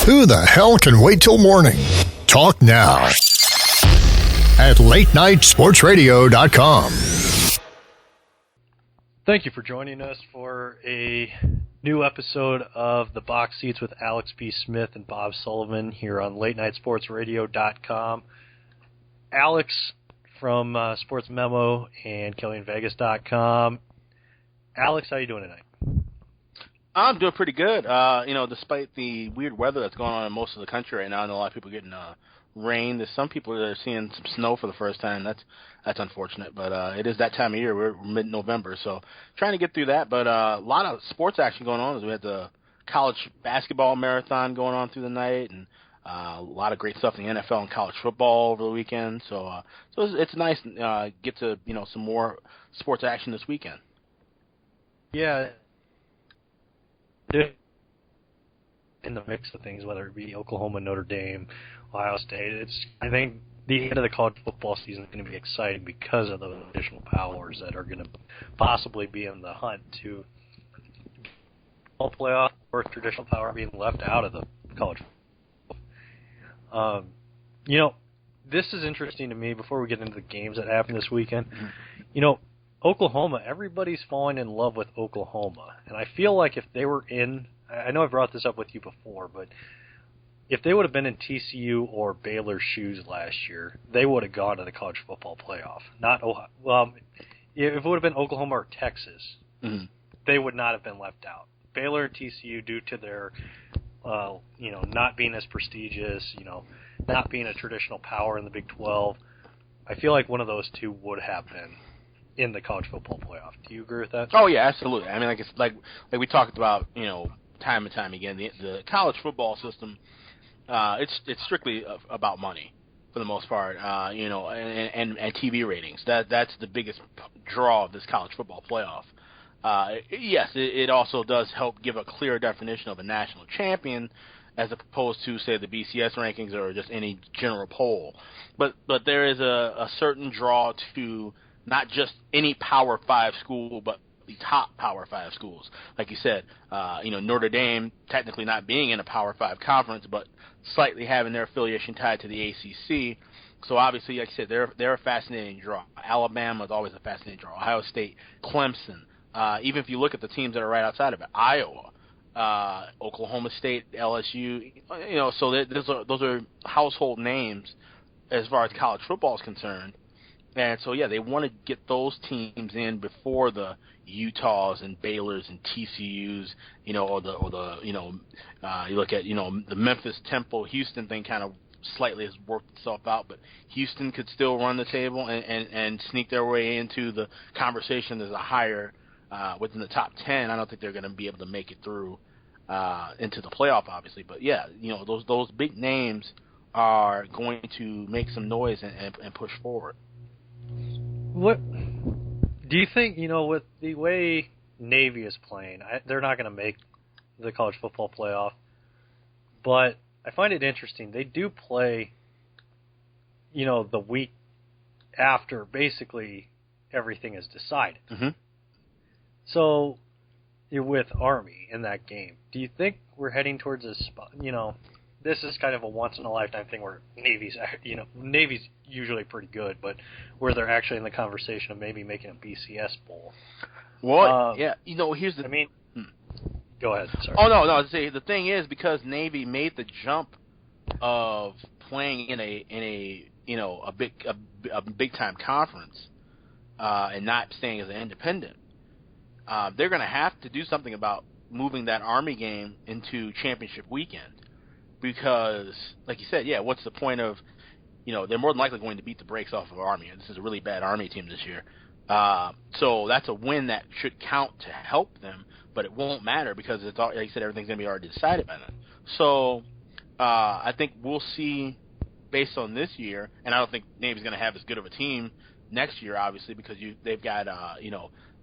Who the hell can wait till morning? Talk now at latenightsportsradio.com. Thank you for joining us for a new episode of The Box Seats with Alex B. Smith and Bob Sullivan here on latenightsportsradio.com. Alex from Sports Memo and KillianVegas.com. Alex, how you doing tonight? I'm doing pretty good. Despite the weird weather that's going on in most of the country right now, I know a lot of people getting rain. There's some people that are seeing some snow for the first time. That's unfortunate, but it is that time of year. We're mid-November, so trying to get through that. But a lot of sports action going on. We had the college basketball marathon going on through the night, and a lot of great stuff in the NFL and college football over the weekend. So it's nice to get to some more sports action this weekend. Yeah. In the mix of things, whether it be Oklahoma, Notre Dame, Ohio State, I think the end of the college football season is going to be exciting because of the additional powers that are going to possibly be in the hunt to playoff or traditional power being left out of the college football. This is interesting to me before we get into the games that happened this weekend. Oklahoma, everybody's falling in love with Oklahoma. And I feel like if they were I know I brought this up with you before, but if they would have been in TCU or Baylor's shoes last year, they would have gone to the college football playoff. Not Ohio. Well, if it would have been Oklahoma or Texas, they would not have been left out. Baylor and TCU, due to their, not being as prestigious, not being a traditional power in the Big 12, I feel like one of those two would have been in the college football playoff. Do you agree with that? Oh yeah, absolutely. I mean, like we talked about, time and time again, the college football system, it's strictly about money for the most part, and TV ratings. That's the biggest draw of this college football playoff. Yes, it also does help give a clear definition of a national champion, as opposed to, say, the BCS rankings or just any general poll. But there is a certain draw to not just any Power 5 school, but the top Power 5 schools. Like you said, Notre Dame technically not being in a Power 5 conference, but slightly having their affiliation tied to the ACC. So obviously, like I said, they're a fascinating draw. Alabama is always a fascinating draw. Ohio State, Clemson. Even if you look at the teams that are right outside of it, Iowa, Oklahoma State, LSU. So those are household names as far as college football is concerned. And so, yeah, they want to get those teams in before the Utahs and Baylors and TCUs, you look at, the Memphis, Temple, Houston thing kind of slightly has worked itself out, but Houston could still run the table and sneak their way into the conversation as a higher within the top 10. I don't think they're going to be able to make it through into the playoff, obviously. But, yeah, those big names are going to make some noise and push forward. What do you think, with the way Navy is playing, they're not going to make the college football playoff, but I find it interesting. They do play, the week after basically everything is decided. Mm-hmm. So you're with Army in that game. Do you think we're heading towards a spot, this is kind of a once-in-a-lifetime thing where Navy's usually pretty good, but where they're actually in the conversation of maybe making a BCS bowl. Well, yeah, here's the... Go ahead, sorry. Oh, no, see, the thing is, because Navy made the jump of playing in a big-time conference and not staying as an independent, they're going to have to do something about moving that Army game into championship weekend. Because, like you said, yeah, what's the point of, they're more than likely going to beat the brakes off of Army. This is a really bad Army team this year. So that's a win that should count to help them, but it won't matter because, it's all, like you said, everything's going to be already decided by then. So I think we'll see, based on this year, and I don't think Navy's going to have as good of a team next year, obviously, because they've got,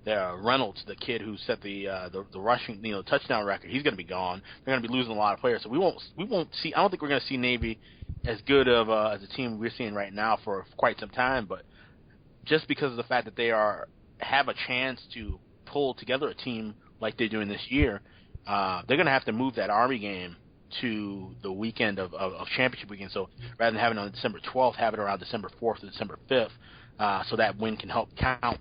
Reynolds, the kid who set the rushing, touchdown record. He's going to be gone. They're going to be losing a lot of players, so we won't see. I don't think we're going to see Navy as good of as a team we're seeing right now for quite some time. But just because of the fact that they have a chance to pull together a team like they're doing this year, they're going to have to move that Army game to the weekend of championship weekend. So rather than having it on December 12th, have it around December 4th or December 5th, so that win can help count.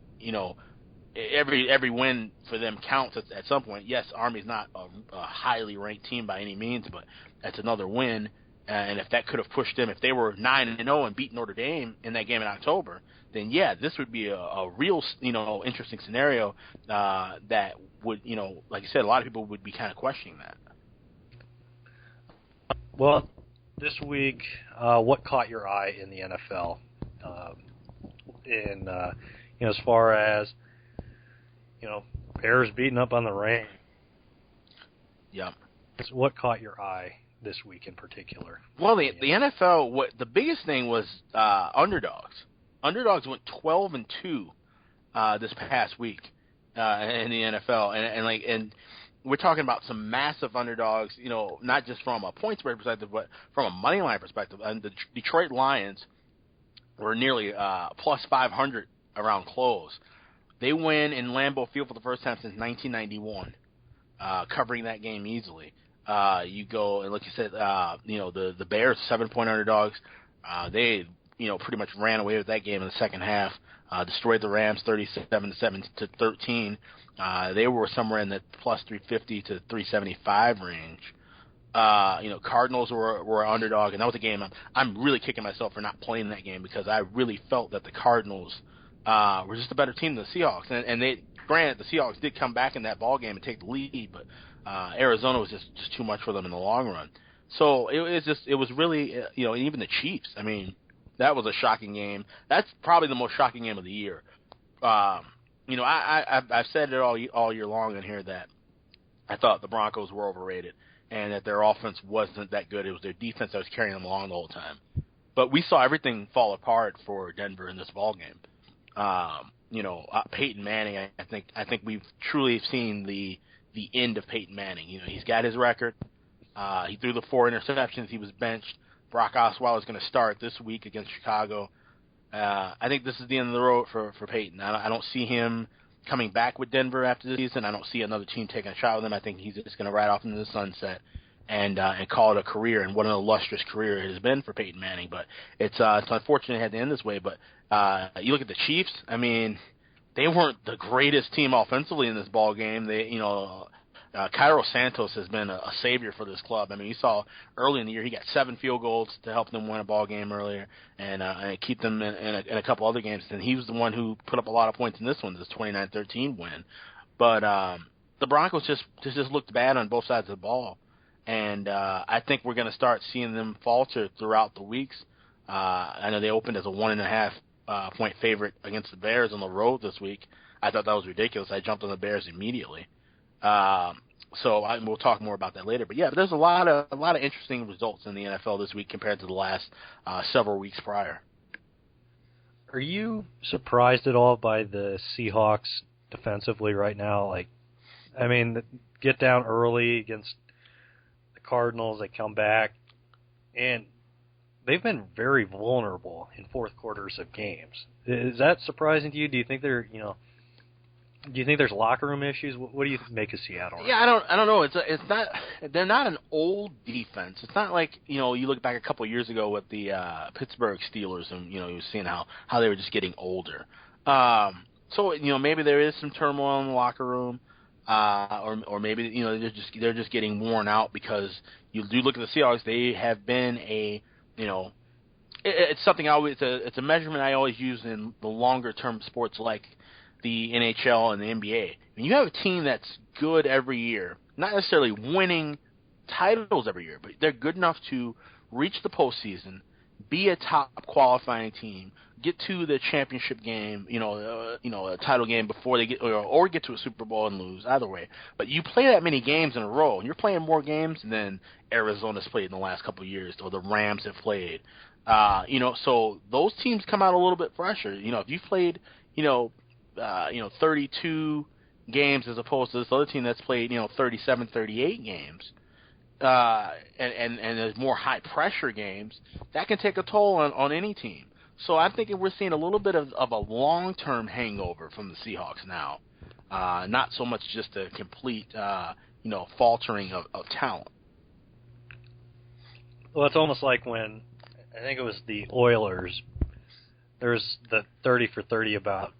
Every win for them counts at some point. Yes, Army's not a highly ranked team by any means, but that's another win. And if that could have pushed them, if they were 9-0 and beat Notre Dame in that game in October, then yeah, this would be a real, interesting scenario that would, like I said, a lot of people would be kind of questioning that. Well, this week, what caught your eye in the NFL? As far as Bears beating up on the Rams. Yeah. What caught your eye this week in particular? Well, the NFL, the biggest thing was underdogs. Underdogs went 12-2 this past week in the NFL, and we're talking about some massive underdogs. Not just from a points spread perspective, but from a money line perspective. And the Detroit Lions were nearly plus 500 around close. They win in Lambeau Field for the first time since 1991, covering that game easily. You go and like you said, the Bears 7-point underdogs. They pretty much ran away with that game in the second half. Destroyed the Rams 37-7-13. They were somewhere in the plus 350 to 375 range. Cardinals were an underdog, and that was a game I'm really kicking myself for not playing that game because I really felt that the Cardinals were just a better team than the Seahawks. And they, granted, the Seahawks did come back in that ball game and take the lead, but Arizona was just too much for them in the long run. So it was really, even the Chiefs. I mean, that was a shocking game. That's probably the most shocking game of the year. I've said it all year long in here that I thought the Broncos were overrated and that their offense wasn't that good. It was their defense that was carrying them along the whole time. But we saw everything fall apart for Denver in this ball game. Peyton Manning, I think we've truly seen the end of Peyton Manning. He's got his record. He threw the 4 interceptions. He was benched. Brock Osweiler is going to start this week against Chicago. I think this is the end of the road for Peyton. I don't see him coming back with Denver after the season. I don't see another team taking a shot with him. I think he's just going to ride off into the sunset and call it a career. And what an illustrious career it has been for Peyton Manning. But it's unfortunate it had to end this way. But you look at the Chiefs. I mean, they weren't the greatest team offensively in this ball game. Cairo Santos has been a savior for this club. I mean, you saw early in the year he got 7 field goals to help them win a ball game earlier and keep them in a couple other games. And he was the one who put up a lot of points in this 29-13 win. But the Broncos just looked bad on both sides of the ball. And I think we're going to start seeing them falter throughout the weeks. I know they opened as a 1.5 point favorite against the Bears on the road this week. I thought that was ridiculous. I jumped on the Bears immediately. We'll talk more about that later. But there's a lot of interesting results in the NFL this week compared to the last several weeks prior. Are you surprised at all by the Seahawks defensively right now? Get down early against the Cardinals, they come back, and they've been very vulnerable in fourth quarters of games. Is that surprising to you? Do you think they're, do you think there's locker room issues? What do you make of Seattle? Yeah, I don't know. It's not. They're not an old defense. It's not like you look back a couple of years ago with the Pittsburgh Steelers, and you were seeing how they were just getting older. So maybe there is some turmoil in the locker room, or maybe they're just getting worn out because you do look at the Seahawks. They have been it's something it's a measurement I always use in the longer term sports like the NHL and the NBA. When you have a team that's good every year, not necessarily winning titles every year, but they're good enough to reach the postseason, be a top qualifying team, get to the championship game, a title game before they get, or get to a Super Bowl and lose, either way. But you play that many games in a row, and you're playing more games than Arizona's played in the last couple of years, or the Rams have played. So those teams come out a little bit fresher. If you've played, 32 games as opposed to this other team that's played, 37, 38 games, and there's more high pressure games, that can take a toll on any team. So I'm thinking we're seeing a little bit of a long-term hangover from the Seahawks now, not so much just a complete, faltering of talent. Well, it's almost like when I think it was the Oilers. There's the 30 for 30 about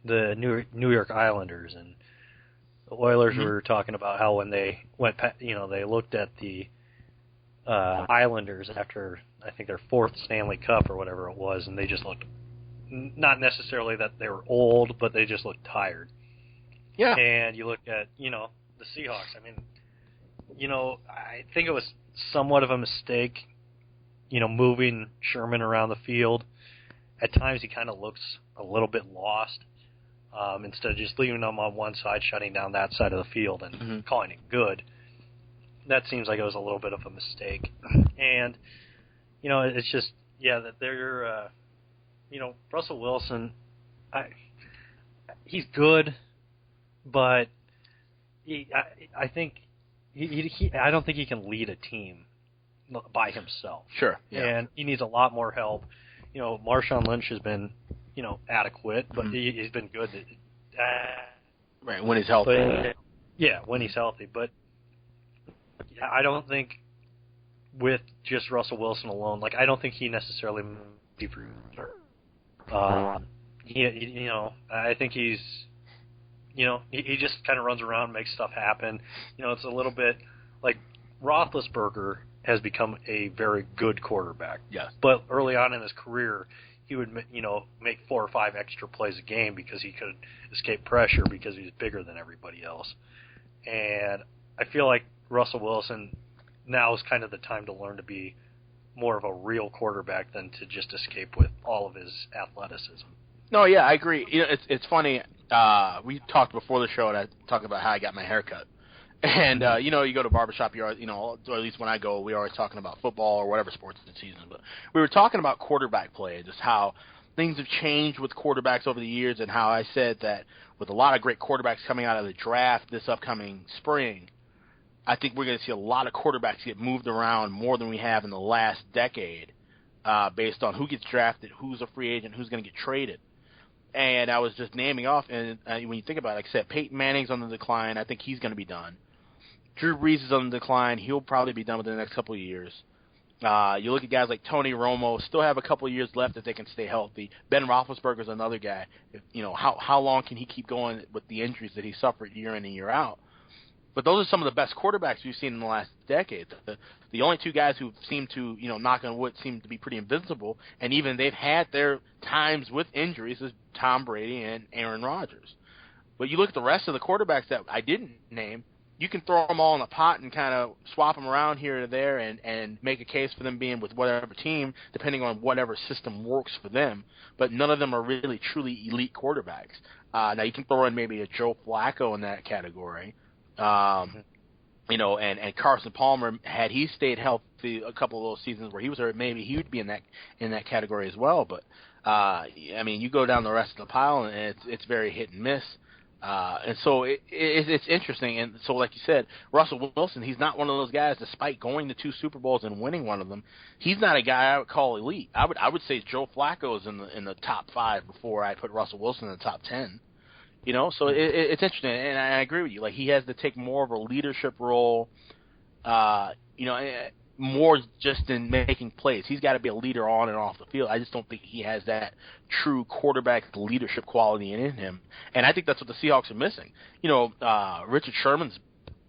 the New York Islanders, and the Oilers were talking about how when they went, they looked at the Islanders after I think their 4th Stanley Cup or whatever it was, and they just looked not necessarily that they were old, but they just looked tired. Yeah. And you look at the Seahawks. I mean, I think it was somewhat of a mistake, moving Sherman around the field. At times he kind of looks a little bit lost. Instead of just leaving them on one side, shutting down that side of the field and calling it good. That seems like it was a little bit of a mistake. And, it's just, that they're, Russell Wilson, he's good, but I think I don't think he can lead a team by himself. Sure. Yeah. And he needs a lot more help. Marshawn Lynch has been, adequate, but he's been good. Right, when he's healthy. But, when he's healthy. But I don't think with just Russell Wilson alone, I don't think he necessarily be for I think he's, he just kind of runs around and makes stuff happen. It's a little bit like Roethlisberger has become a very good quarterback. Yes. But early on in his career, he would, make 4 or 5 extra plays a game because he could escape pressure because he was bigger than everybody else. And I feel like Russell Wilson now is kind of the time to learn to be more of a real quarterback than to just escape with all of his athleticism. No, yeah, I agree. It's funny. We talked before the show, and I talked about how I got my hair cut. And, you go to a barbershop, or at least when I go, we're always talking about football or whatever sports in the season. But we were talking about quarterback play, just how things have changed with quarterbacks over the years, and how I said that with a lot of great quarterbacks coming out of the draft this upcoming spring, I think we're going to see a lot of quarterbacks get moved around more than we have in the last decade based on who gets drafted, who's a free agent, who's going to get traded. And I was just naming off, and when you think about it, like I said, Peyton Manning's on the decline. I think he's going to be done. Drew Brees is on the decline. He'll probably be done within the next couple of years. You look at guys like Tony Romo, still have a couple of years left if they can stay healthy. Ben Roethlisberger's another guy. How long can he keep going with the injuries that he suffered year in and year out? But those are some of the best quarterbacks we've seen in the last decade. The only 2 guys who seem to, knock on wood, seem to be pretty invincible, and even they've had their times with injuries, is Tom Brady and Aaron Rodgers. But you look at the rest of the quarterbacks that I didn't name, you can throw them all in a pot and kind of swap them around here or there and make a case for them being with whatever team, depending on whatever system works for them. But none of them are really truly elite quarterbacks. Now you can throw in maybe a Joe Flacco in that category. And Carson Palmer, had he stayed healthy a couple of those seasons where he was hurt, maybe he would be in that category as well. But you go down the rest of the pile, and it's very hit and miss. And so it's interesting. And so, like you said, Russell Wilson, he's not one of those guys, despite going to 2 Super Bowls and winning one of them, he's not a guy I would call elite. I would say Joe Flacco is in the top 5 before I put Russell Wilson in the top 10. So it's interesting, and I agree with you. Like, he has to take more of a leadership role, more just in making plays. He's got to be a leader on and off the field. I just don't think he has that true quarterback leadership quality in him, and I think that's what the Seahawks are missing. Richard Sherman's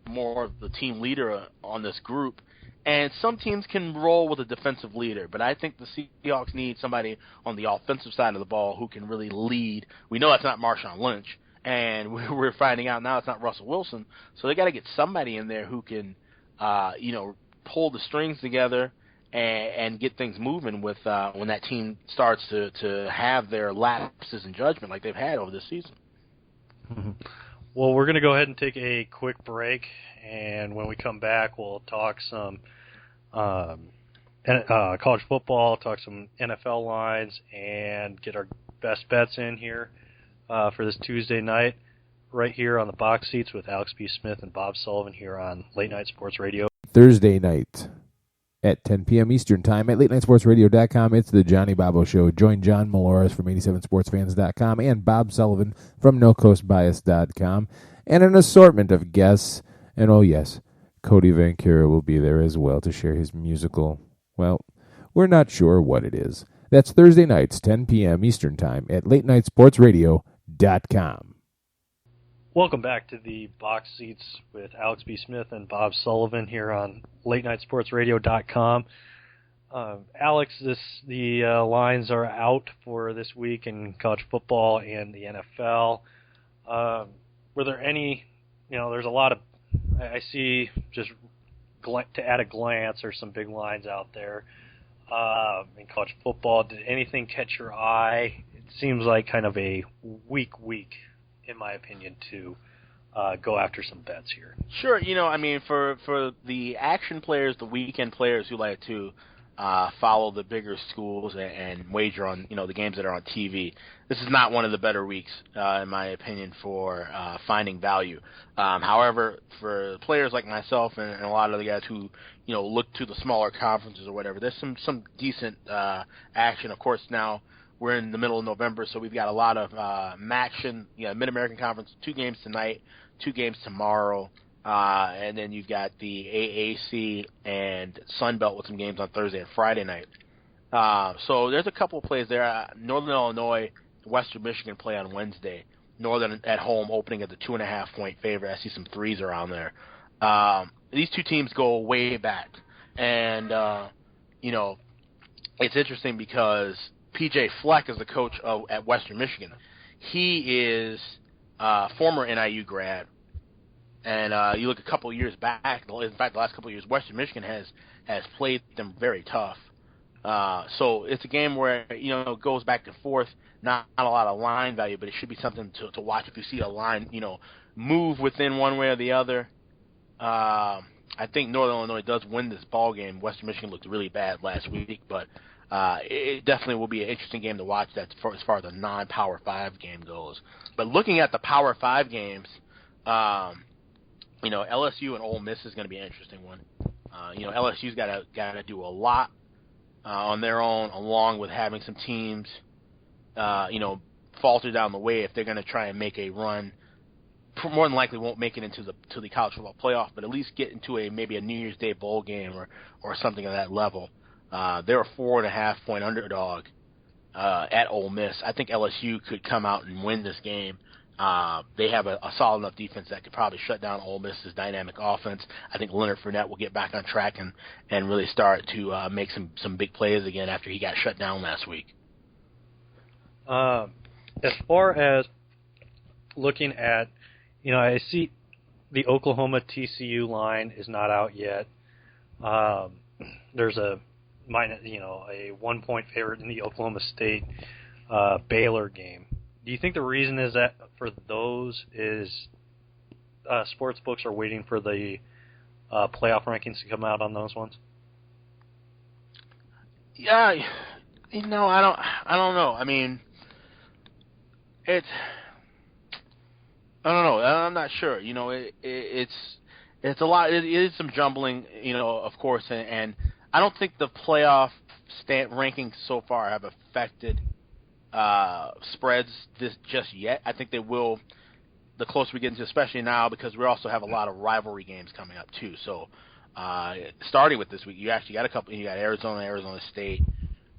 more of the team leader on this group, and some teams can roll with a defensive leader, but I think the Seahawks need somebody on the offensive side of the ball who can really lead. We know that's not Marshawn Lynch, and we're finding out now it's not Russell Wilson, so they got to get somebody in there who can, pull the strings together and get things moving with when that team starts to have their lapses in judgment like they've had over this season. Well, we're going to go ahead and take a quick break, and when we come back, we'll talk some college football, talk some NFL lines, and get our best bets in here for this Tuesday night, right here on the box seats with Alex B. Smith and Bob Sullivan here on Late Night Sports Radio. Thursday night at 10 p.m. Eastern Time at LateNightSportsRadio.com. It's the Johnny Bobo Show. Join John Malores from 87sportsfans.com and Bob Sullivan from NoCoastBias.com and an assortment of guests. And, oh, yes, Cody Vancouver will be there as well to share his musical Well, we're not sure what it is. That's Thursday nights, 10 p.m. Eastern Time at LateNightSportsRadio.com. Welcome back to the Box Seats with Alex B. Smith and Bob Sullivan here on LateNightSportsRadio.com. Alex, the lines are out for this week in college football and the NFL. Were there any, there's a lot of, I see just at a glance, there's some big lines out there in college football. Did anything catch your eye? It seems like kind of a weak week, in my opinion, to go after some bets here. Sure, for the action players, the weekend players who like to follow the bigger schools and wager on, the games that are on TV, this is not one of the better weeks, in my opinion, for finding value. However, for players like myself and a lot of the guys who, look to the smaller conferences or whatever, there's some decent action. Of course, now we're in the middle of November, so we've got a lot of action. Mid-American Conference, 2 games tonight, 2 games tomorrow. And then you've got the AAC and Sun Belt with some games on Thursday and Friday night. So there's a couple of plays there. Northern Illinois, Western Michigan play on Wednesday. Northern at home opening at the 2.5-point favorite. I see some threes around there. These two teams go way back. And, it's interesting because P.J. Fleck is the coach at Western Michigan. He is a former NIU grad. And you look a couple of years back, in fact, the last couple of years, Western Michigan has played them very tough. So it's a game where, it goes back and forth, not a lot of line value, but it should be something to watch if you see a line, move within one way or the other. I think Northern Illinois does win this ball game. Western Michigan looked really bad last week, but it definitely will be an interesting game to watch as far as the non-Power 5 game goes. But looking at the Power 5 games, LSU and Ole Miss is going to be an interesting one. LSU's got to do a lot on their own, along with having some teams, falter down the way if they're going to try and make a run. More than likely won't make it into the college football playoff, but at least get into maybe a New Year's Day bowl game or something of that level. They're a 4.5-point underdog at Ole Miss. I think LSU could come out and win this game. They have a solid enough defense that could probably shut down Ole Miss's dynamic offense. I think Leonard Fournette will get back on track and really start to make some big plays again after he got shut down last week. As far as looking at, I see the Oklahoma TCU line is not out yet. There's a 1-point favorite in the Oklahoma State Baylor game. Do you think the reason is that for those is sports books are waiting for the playoff rankings to come out on those ones? Yeah, I don't know. I mean, I don't know. I'm not sure. It's a lot. It is some jumbling, of course, and I don't think the playoff rankings so far have affected spreads just yet. I think they will the closer we get into, especially now because we also have a lot of rivalry games coming up too. So starting with this week, you actually got a couple. You got Arizona State.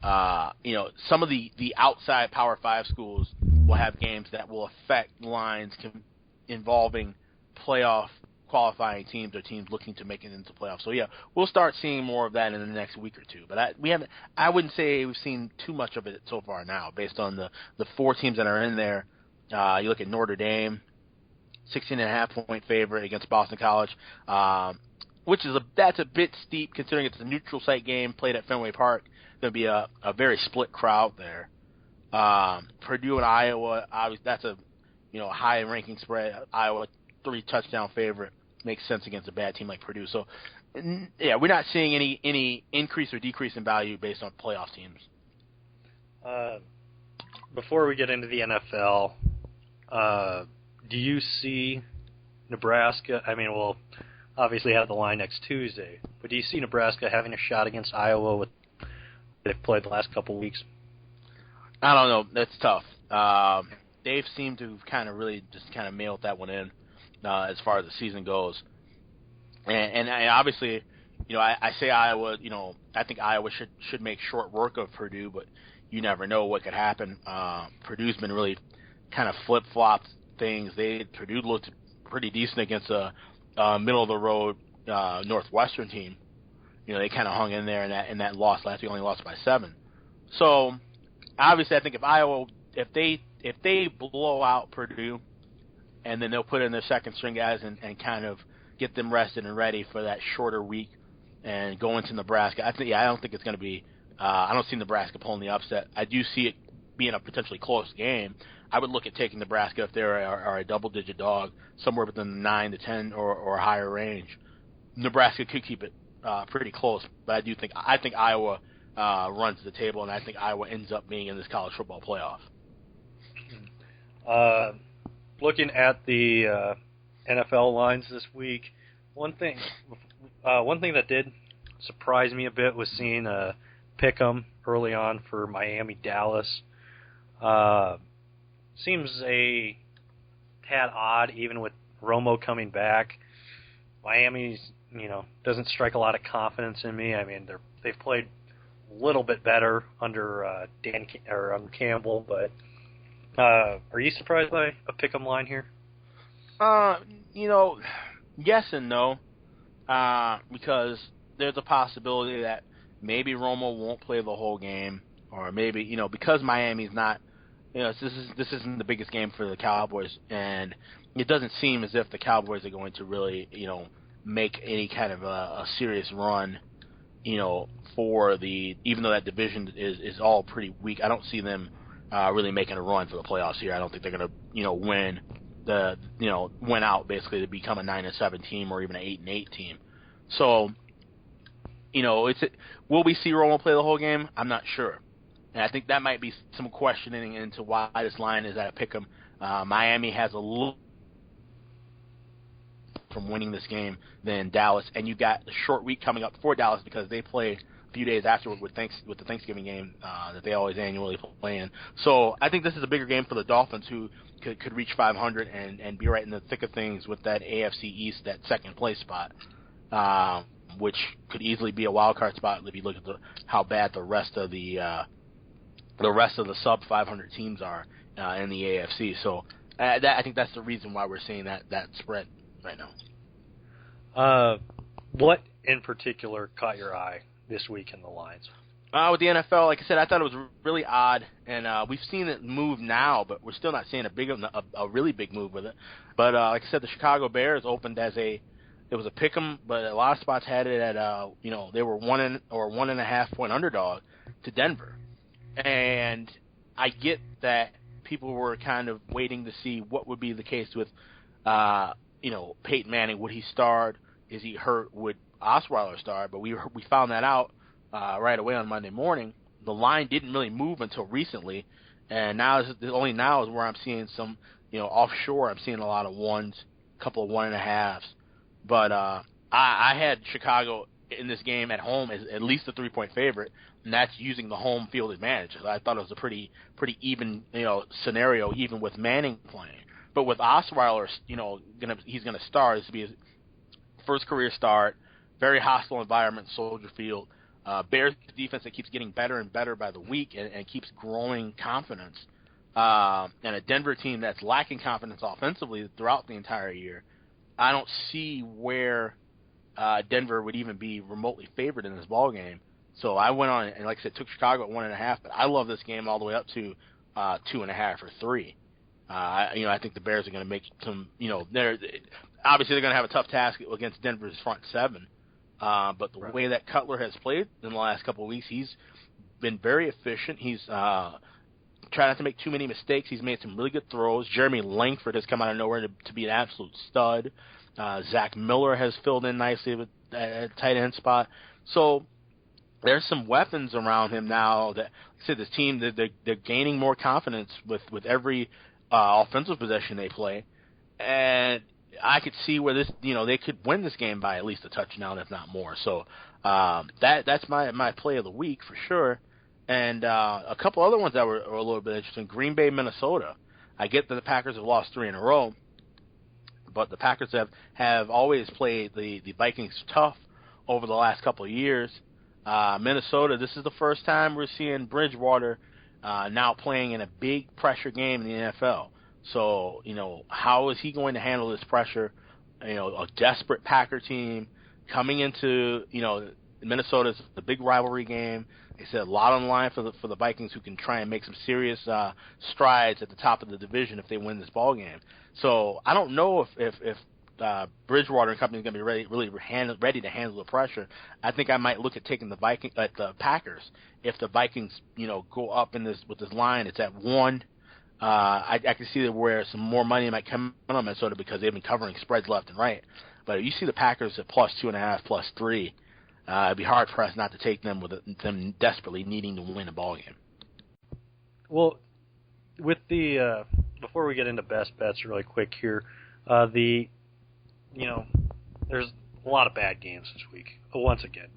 Some of the outside Power 5 schools will have games that will affect lines involving playoff qualifying teams or teams looking to make it into playoffs. So yeah, we'll start seeing more of that in the next week or two. But I wouldn't say we've seen too much of it so far now, based on the 4 teams that are in there. You look at Notre Dame, 16.5-point favorite against Boston College, which is that's a bit steep considering it's a neutral site game played at Fenway Park. Going to be a very split crowd there. Purdue and Iowa, obviously that's a high ranking spread. Iowa 3-touchdown favorite, makes sense against a bad team like Purdue. So yeah, we're not seeing any increase or decrease in value based on playoff teams. Before we get into the NFL, do you see Nebraska? I mean, we'll obviously have the line next Tuesday, but do you see Nebraska having a shot against Iowa with they've played the last couple of weeks? I don't know. That's tough. They've seemed to kind of really just kind of mailed that one in as far as the season goes. And obviously, I say Iowa. I think Iowa should make short work of Purdue, but you never know what could happen. Purdue's been really kind of flip-flopped things. Purdue looked pretty decent against a middle-of-the-road Northwestern team. They kind of hung in there in that loss last week, only lost by 7. So obviously, I think if they blow out Purdue, and then they'll put in their second-string guys and kind of get them rested and ready for that shorter week and go into Nebraska. I don't think it's going to be. I don't see Nebraska pulling the upset. I do see it being a potentially close game. I would look at taking Nebraska if they are a double-digit dog, somewhere within the 9 to 10 or higher range. Nebraska could keep it pretty close, but I think Iowa runs the table, and I think Iowa ends up being in this college football playoff. Looking at the NFL lines this week, one thing that did surprise me a bit was seeing Pick'em early on for Miami-Dallas. Seems a tad odd, even with Romo coming back. Miami's, doesn't strike a lot of confidence in me. I mean, they've played a little bit better under under Campbell, but are you surprised by a Pick'em line here? Yes and no, because there's a possibility that maybe Romo won't play the whole game, or maybe because Miami's not, this isn't the biggest game for the Cowboys, and it doesn't seem as if the Cowboys are going to really make any kind of a serious run, for even though that division is all pretty weak. I don't see them really making a run for the playoffs here. I don't think they're going to win win out basically to become a 9-7 team or even an 8-8 team. So will we see Romo play the whole game? I'm not sure. And I think that might be some questioning into why this line is at a pick'em. Miami has a little from winning this game than Dallas, and you got the short week coming up for Dallas because they play a few days afterward with the Thanksgiving game that they always annually play in. So I think this is a bigger game for the Dolphins, who could reach 500 and be right in the thick of things with that AFC East, that second place spot, which could easily be a wild card spot if you look at how bad the rest of the sub 500 teams are in the AFC. So I think that's the reason why we're seeing that spread right now. What in particular caught your eye this week in the lines? With the NFL, like I said, I thought it was really odd, and we've seen it move now, but we're still not seeing a really big move with it. But like I said, the Chicago Bears opened it was a pick'em, but a lot of spots had it at they were 1.5 point underdog to Denver, and I get that people were kind of waiting to see what would be the case with Peyton Manning. Would he start? Is he hurt? Would Osweiler start? But we found that out right away on Monday morning. The line didn't really move until recently, and only now is where I'm seeing some, offshore. I'm seeing a lot of ones, a couple of 1.5s. But I had Chicago in this game at home as at least a 3-point favorite, and that's using the home field advantage. I thought it was a pretty even scenario, even with Manning playing. But with Osweiler, he's gonna start. This will be his first career start. Very hostile environment, Soldier Field. Bears defense that keeps getting better and better by the week and keeps growing confidence. And a Denver team that's lacking confidence offensively throughout the entire year. I don't see where Denver would even be remotely favored in this ball game. So I went on and, like I said, took Chicago at 1.5. But I love this game all the way up to 2.5 or 3. I think the Bears are going to make some. They're going to have a tough task against Denver's front seven. But the way that Cutler has played in the last couple of weeks, he's been very efficient. He's tried not to make too many mistakes. He's made some really good throws. Jeremy Langford has come out of nowhere to be an absolute stud. Zach Miller has filled in nicely with a tight end spot. So there's some weapons around him now that, like I said, this team, they're gaining more confidence with every offensive possession they play. And I could see where this, they could win this game by at least a touchdown, if not more. So that's my play of the week for sure. And a couple other ones that were a little bit interesting. Green Bay, Minnesota. I get that the Packers have lost 3 in a row, but the Packers have always played the Vikings tough over the last couple of years. Minnesota, this is the first time we're seeing Bridgewater now playing in a big pressure game in the NFL. So, how is he going to handle this pressure? A desperate Packer team coming into, Minnesota's the big rivalry game. They said a lot on the line for the Vikings, who can try and make some serious strides at the top of the division if they win this ball game. So I don't know if Bridgewater and company is going to be ready to handle the pressure. I think I might look at taking the Packers if the Vikings go up with this line. It's at 1. I can see that where some more money might come on Minnesota because they've been covering spreads left and right. But if you see the Packers at +2.5, +3, it'd be hard pressed not to take them with them desperately needing to win a ball game. Well, with the before we get into best bets, really quick here, there's a lot of bad games this week. Once again,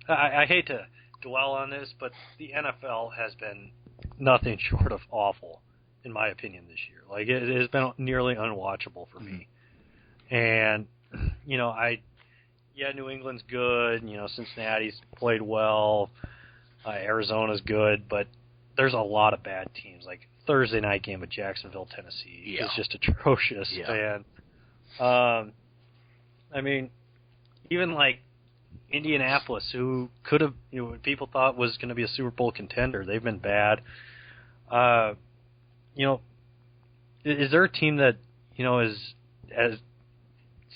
I hate to dwell on this, but the NFL has been nothing short of awful, in my opinion, this year. Like, it has been nearly unwatchable for me. And, New England's good. Cincinnati's played well. Arizona's good, but there's a lot of bad teams. Like, Thursday night game at Jacksonville, Tennessee is just atrocious. Yeah. And, even like Indianapolis, who could have, people thought was going to be a Super Bowl contender, they've been bad. Is there a team that, has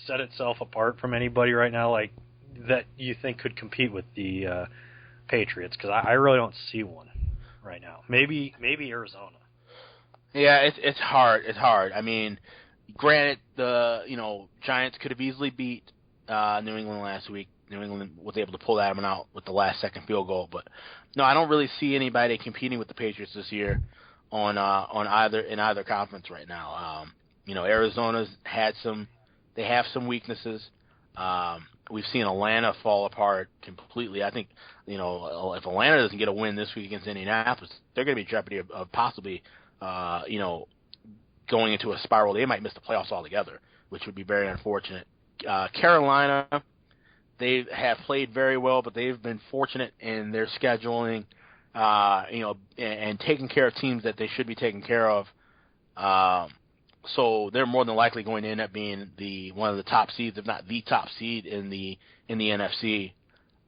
set itself apart from anybody right now, like, that you think could compete with the Patriots? Because I really don't see one right now. Maybe Arizona. Yeah, it's hard. It's hard. Granted, the Giants could have easily beat New England last week. New England was able to pull that one out with the last-second field goal, but no, I don't really see anybody competing with the Patriots this year in either conference right now. Arizona's have some weaknesses. We've seen Atlanta fall apart completely. I think if Atlanta doesn't get a win this week against Indianapolis, they're going to be in jeopardy of possibly going into a spiral. They might miss the playoffs altogether, which would be very unfortunate. Carolina, they have played very well, but they've been fortunate in their scheduling, and taking care of teams that they should be taking care of. So they're more than likely going to end up being one of the top seeds, if not the top seed in the NFC.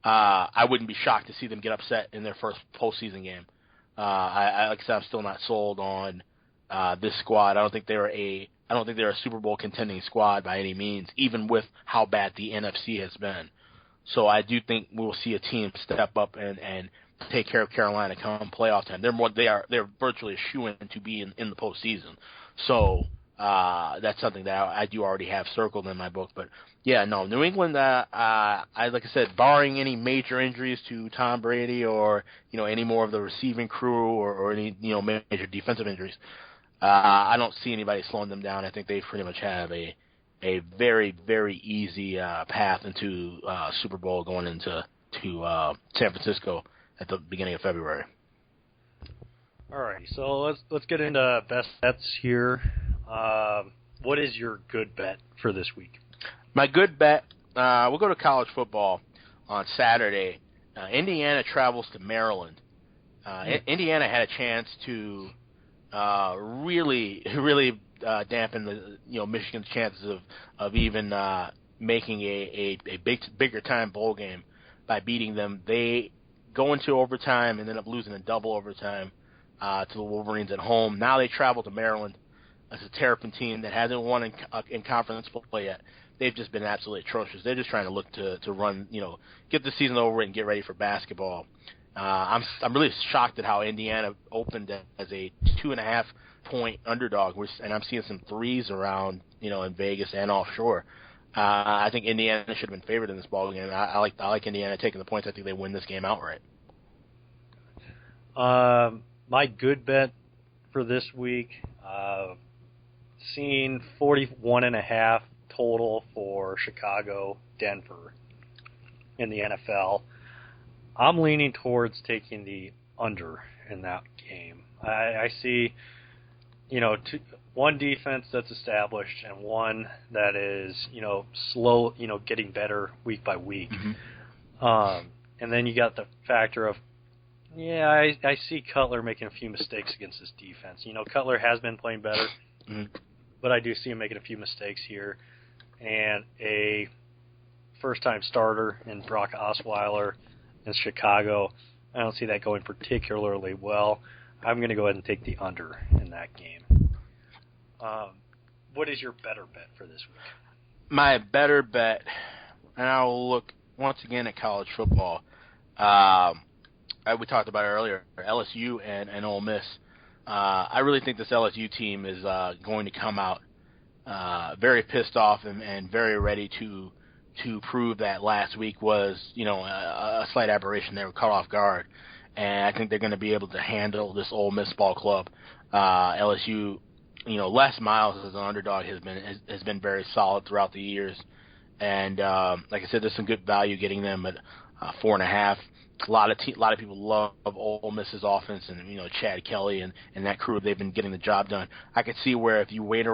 I wouldn't be shocked to see them get upset in their first postseason game. Like I said, I'm still not sold on this squad. I don't think they're a Super Bowl contending squad by any means, even with how bad the NFC has been. So I do think we'll see a team step up and take care of Carolina come playoff time. They're virtually a shoo-in to be in the postseason. So that's something that I do already have circled in my book. But yeah, no, New England. Like I said, barring any major injuries to Tom Brady or any more of the receiving crew or any major defensive injuries, I don't see anybody slowing them down. I think they pretty much have a very, very easy path into Super Bowl going into San Francisco at the beginning of February. All right, so let's get into best bets here. What is your good bet for this week? My good bet, we'll go to college football on Saturday. Indiana travels to Maryland. Indiana had a chance to really dampen the Michigan's chances of even making a bigger time bowl game by beating them. They go into overtime and end up losing in double overtime to the Wolverines at home. Now they travel to Maryland. It's a Terrapin team that hasn't won in conference play yet. They've just been absolutely atrocious. They're just trying to look to run, get the season over and get ready for basketball. I'm really shocked at how Indiana opened as a 2.5-point underdog, and I'm seeing some threes around, in Vegas and offshore. I think Indiana should have been favored in this ball game. I like Indiana taking the points. I think they win this game outright. My good bet for this week, seeing 41.5 total for Chicago, Denver in the NFL. I'm leaning towards taking the under in that game. I see, one defense that's established and one that is, slow, getting better week by week. Mm-hmm. And then you got the factor of, I see Cutler making a few mistakes against this defense. Cutler has been playing better, but I do see him making a few mistakes here. And a first-time starter in Brock Osweiler in Chicago, I don't see that going particularly well. I'm going to go ahead and take the under in that game. What is your better bet for this week? My better bet, and I'll look once again at college football. We talked about it earlier, LSU and Ole Miss. I really think this LSU team is going to come out very pissed off and very ready to prove that last week was, a slight aberration. They were caught off guard, and I think they're going to be able to handle this Ole Miss ball club. LSU, Les Miles as an underdog has been very solid throughout the years, and like I said, there's some good value getting them at 4.5. A lot of people love Ole Miss's offense, and Chad Kelly and that crew. They've been getting the job done. I could see where if you wait,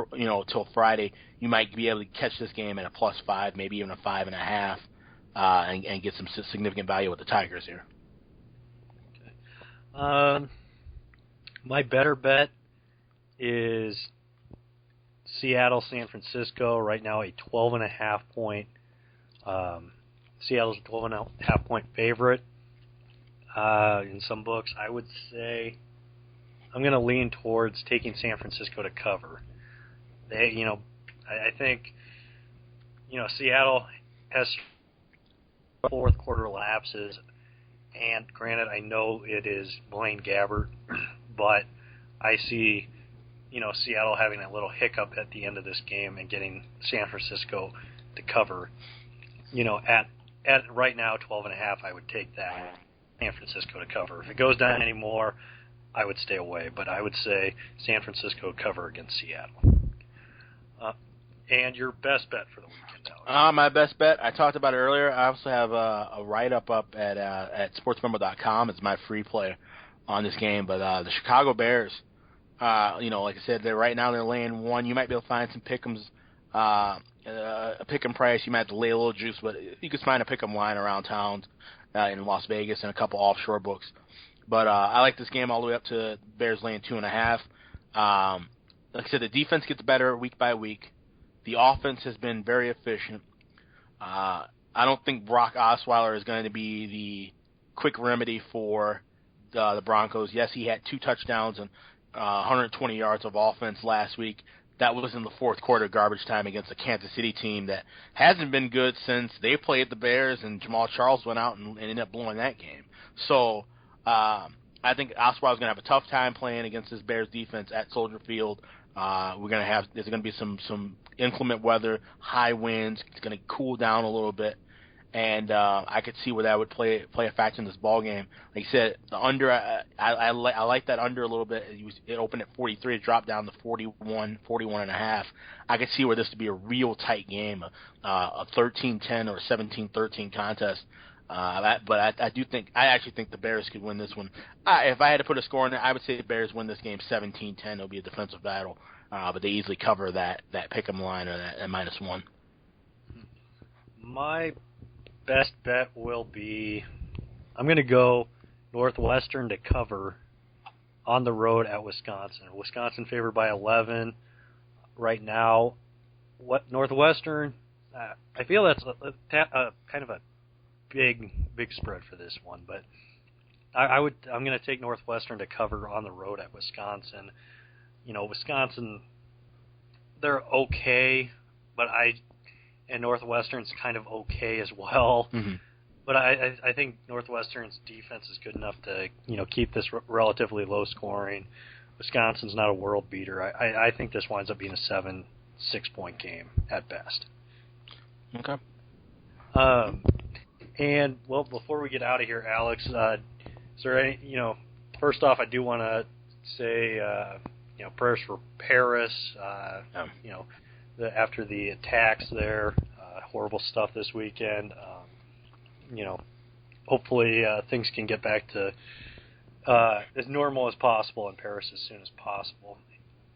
till Friday, you might be able to catch this game at a +5, maybe even a 5.5, and get some significant value with the Tigers here. Okay. My better bet is Seattle, San Francisco. Right now, a 12.5 point. Seattle's a 12.5 point favorite. In some books, I would say I'm going to lean towards taking San Francisco to cover. I think, Seattle has fourth quarter lapses, and granted, I know it is Blaine Gabbert, but I see, Seattle having a little hiccup at the end of this game and getting San Francisco to cover. At right now 12.5, I would take that San Francisco to cover. If it goes down anymore, I would stay away. But I would say San Francisco cover against Seattle. And your best bet for the weekend, Alex? My best bet, I talked about it earlier. I also have a write-up up at sportsmember.com. It's my free play on this game. But the Chicago Bears, like I said, right now they're laying 1. You might be able to find some pick'ems, a pick'em price. You might have to lay a little juice, but you could find a pick'em line around town in Las Vegas and a couple offshore books. But I like this game all the way up to Bears laying 2.5. Like I said, the defense gets better week by week. The offense has been very efficient. I don't think Brock Osweiler is going to be the quick remedy for the Broncos. Yes, he had 2 touchdowns and 120 yards of offense last week. That was in the fourth quarter garbage time against the Kansas City team that hasn't been good since they played the Bears and Jamal Charles went out and ended up blowing that game. So I think Osweiler's going to have a tough time playing against this Bears defense at Soldier Field. There's going to be some inclement weather, high winds. It's going to cool down a little bit, and I could see where that would play a factor in this ball game. Like I said, the under, I like that under a little bit. It opened at 43, it dropped down to 41.5. I could see where this would be a real tight game, a 13-10 or 17-13 contest. But I actually think the Bears could win this one. If I had to put a score in it, I would say the Bears win this game 17-10. It'll be a defensive battle, but they easily cover that pick'em line or that -1. My best bet will be I'm going to go Northwestern to cover on the road at Wisconsin. Wisconsin favored by 11 right now. Northwestern? I feel that's a kind of a big spread for this one, but I'm going to take Northwestern to cover on the road at Wisconsin. Wisconsin, they're okay, and Northwestern's kind of okay as well. Mm-hmm. But I think Northwestern's defense is good enough to keep this relatively low scoring. Wisconsin's not a world beater. I think this winds up being a 7-6 point game at best. Okay. And, well, before we get out of here, Alex, is there any, first off, I do want to say, prayers for Paris, after the attacks there, horrible stuff this weekend. Hopefully things can get back to as normal as possible in Paris as soon as possible.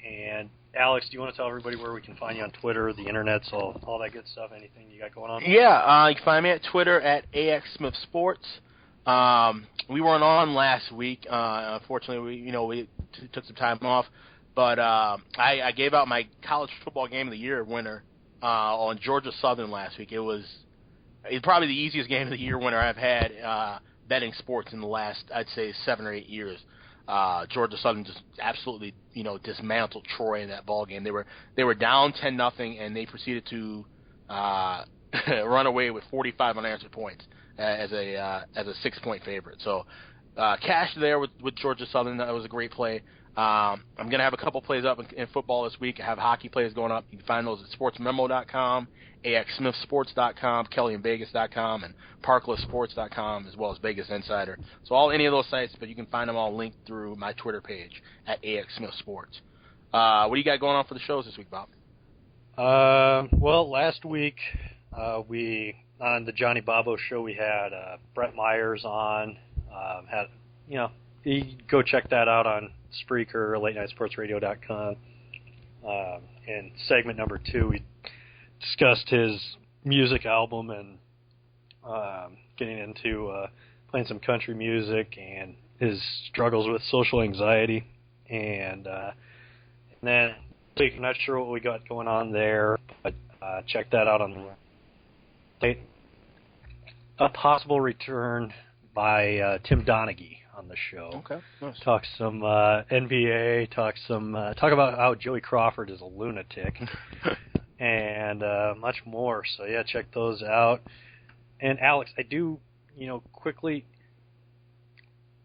And Alex, do you want to tell everybody where we can find you on Twitter, the internet, all that good stuff? Anything you got going on? Yeah, you can find me at Twitter at AXSmithSports. We weren't on last week. Unfortunately, we took some time off. But I gave out my college football game of the year winner on Georgia Southern last week. It's probably the easiest game of the year winner I've had betting sports in the last, I'd say, 7 or 8 years. Georgia Southern just absolutely, dismantled Troy in that ball game. They were down 10-0, and they proceeded to run away with 45 unanswered points as a 6-point favorite. So cash there with Georgia Southern. That was a great play. I'm going to have a couple plays up in football this week. I have hockey plays going up. You can find those at sportsmemo.com, axsmithsports.com, kellyandvegas.com, and parklesssports.com, as well as Vegas Insider. So any of those sites, but you can find them all linked through my Twitter page at axsmithsports. What do you got going on for the shows this week, Bob? Well, last week we on the Johnny Babo show we had Brett Myers on. You go check that out on Spreaker, LateNightSportsRadio.com. In segment number 2, we discussed his music album and getting into playing some country music and his struggles with social anxiety. And then I'm not sure what we got going on there, but check that out on the a possible return by Tim Donaghy on the show. Okay, nice. Talk some NBA, talk about how Joey Crawford is a lunatic, and much more. So yeah, check those out. And Alex, I do, quickly,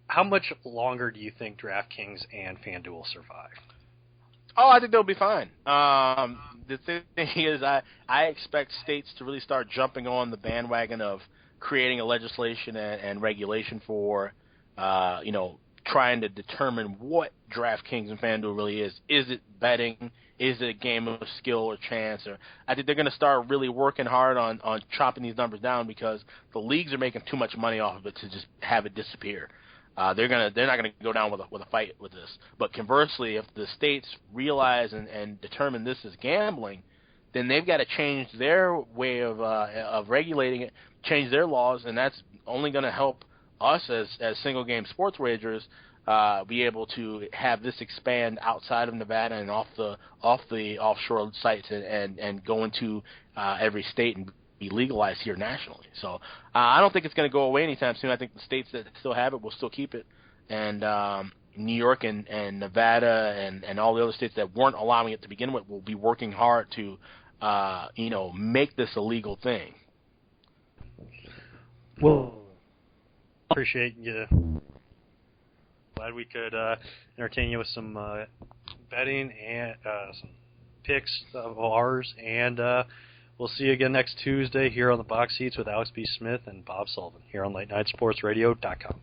how much longer do you think DraftKings and FanDuel will survive? Oh, I think they'll be fine. The thing is, I expect states to really start jumping on the bandwagon of creating a legislation and regulation for trying to determine what DraftKings and FanDuel really is. Is it betting? Is it a game of skill or chance? Or I think they're going to start really working hard on chopping these numbers down because the leagues are making too much money off of it to just have it disappear. They're not going to go down with a fight with this. But conversely, if the states realize and determine this is gambling, then they've got to change their way of regulating it, change their laws, and that's only going to help us as single game sports wagers be able to have this expand outside of Nevada and off the offshore sites and go into every state and be legalized here nationally. So I don't think it's going to go away anytime soon. I think the states that still have it will still keep it, and New York and Nevada and all the other states that weren't allowing it to begin with will be working hard to make this a legal thing. Well, appreciate you. Glad we could entertain you with some betting and some picks of ours, and we'll see you again next Tuesday here on the Box Seats with Alex B. Smith and Bob Sullivan here on LateNightSportsRadio.com.